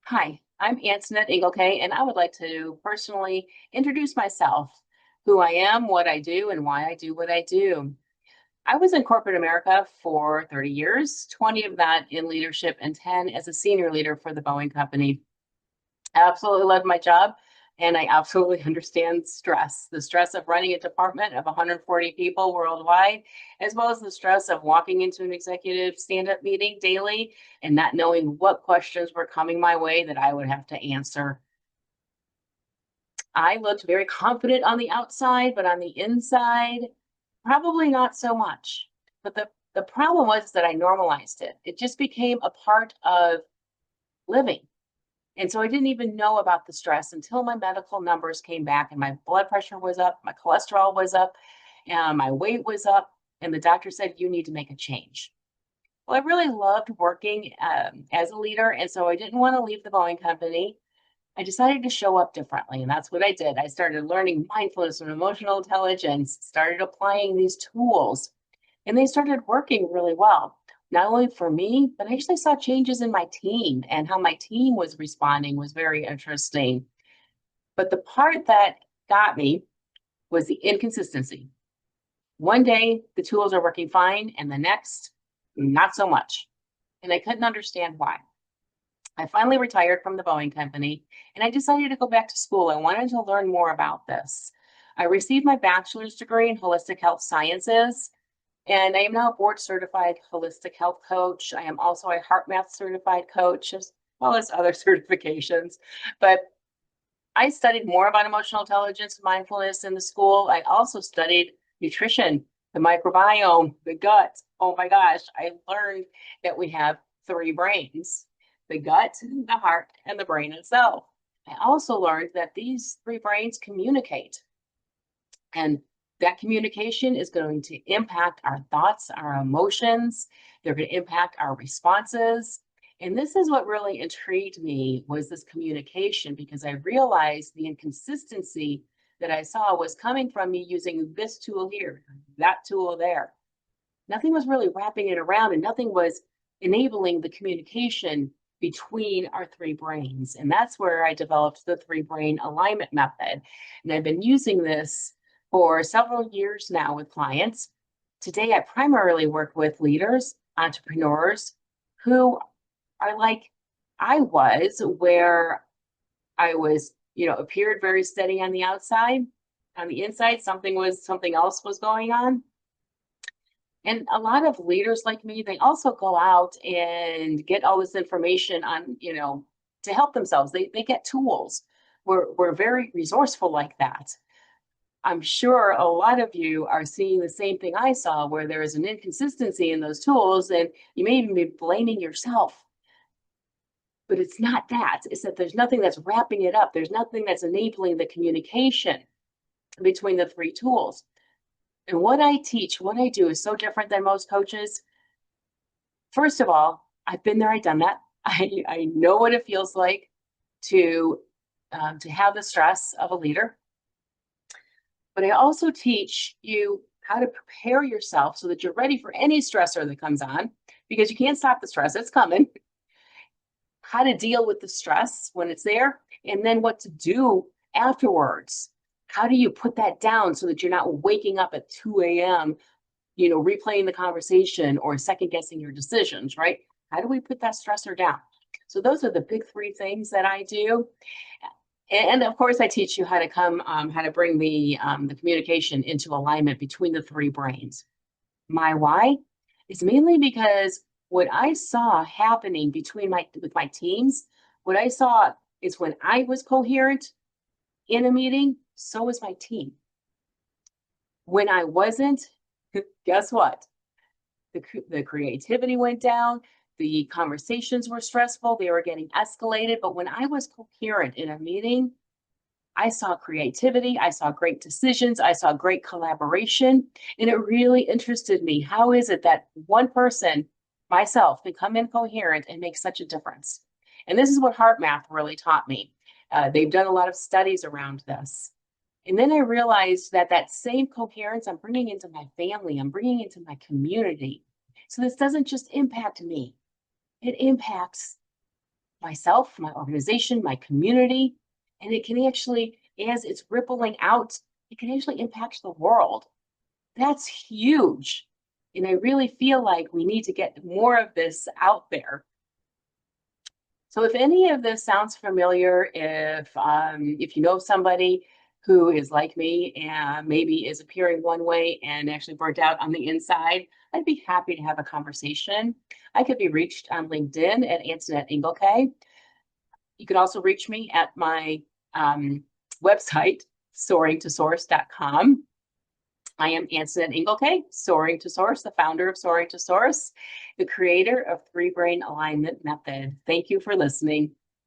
Hi, I'm Antoinette Engelke, and I would like to personally introduce myself, who I am, what I do, and why I do what I do. I was in corporate America for 30 years, 20 of that in leadership, and 10 as a senior leader for the Boeing Company. I absolutely love my job, and I absolutely understand stress, the stress of running a department of 140 people worldwide, as well as the stress of walking into an executive stand-up meeting daily and not knowing what questions were coming my way that I would have to answer. I looked very confident on the outside, but on the inside, probably not so much. But the problem was that I normalized it. It just became a part of living. And so I didn't even know about the stress until my medical numbers came back and my blood pressure was up, my cholesterol was up, and my weight was up. And the doctor said, you need to make a change. Well, I really loved working as a leader. And so I didn't want to leave the Boeing Company. I decided to show up differently. And that's what I did. I started learning mindfulness and emotional intelligence, started applying these tools, and they started working really well. Not only for me, but I actually saw changes in my team, and how my team was responding was very interesting. But the part that got me was the inconsistency. One day, the tools are working fine, and the next, not so much. And I couldn't understand why. I finally retired from the Boeing Company, and I decided to go back to school. I wanted to learn more about this. I received my bachelor's degree in holistic health sciences, and I am now a board certified holistic health coach. I am also a HeartMath certified coach, as well as other certifications. But I studied more about emotional intelligence and mindfulness in the school. I also studied nutrition, the microbiome, the gut. Oh my gosh, I learned that we have three brains: the gut, the heart, and the brain itself. I also learned that these three brains communicate, and that communication is going to impact our thoughts, our emotions. They're going to impact our responses. And this is what really intrigued me, was this communication, because I realized the inconsistency that I saw was coming from me using this tool here, that tool there. Nothing was really wrapping it around, and nothing was enabling the communication between our three brains. And that's where I developed the three brain alignment method. And I've been using this for several years now with clients. Today, I primarily work with leaders, entrepreneurs who are like I was, where I was, appeared very steady on the outside. On the inside, something else was going on. And a lot of leaders like me, they also go out and get all this information on, to help themselves. They get tools. We're very resourceful like that. I'm sure a lot of you are seeing the same thing I saw, where there is an inconsistency in those tools, and you may even be blaming yourself. But it's not that. It's that there's nothing that's wrapping it up. There's nothing that's enabling the communication between the three tools. And what I teach, what I do is so different than most coaches. First of all, I've been there, I've done that. I know what it feels like to have the stress of a leader. But I also teach you how to prepare yourself so that you're ready for any stressor that comes on, because you can't stop the stress, it's coming. How to deal with the stress when it's there, and then what to do afterwards. How do you put that down so that you're not waking up at 2 a.m., replaying the conversation or second guessing your decisions, right? How do we put that stressor down? So those are the big three things that I do. And of course, I teach you how to bring the communication into alignment between the three brains. My why is mainly because what I saw happening with my teams, what I saw is when I was coherent in a meeting, so was my team. When I wasn't, guess what? The creativity went down. The conversations were stressful. They were getting escalated. But when I was coherent in a meeting, I saw creativity. I saw great decisions. I saw great collaboration. And it really interested me. How is it that one person, myself, can come in coherent and make such a difference? And this is what HeartMath really taught me. They've done a lot of studies around this. And then I realized that that same coherence I'm bringing into my family, I'm bringing into my community. So this doesn't just impact me, it impacts myself, my organization, my community. And it can actually, as it's rippling out, it can actually impact the world. That's huge. And I really feel like we need to get more of this out there. So if any of this sounds familiar, if you know somebody who is like me and maybe is appearing one way and actually burnt out on the inside, I'd be happy to have a conversation. I could be reached on LinkedIn at Antoinette Engelke. You can also reach me at my website, soaringtosource.com. I am Antoinette Engelke, Soaring to Source, the founder of Soaring to Source, the creator of Three Brain Alignment Method. Thank you for listening.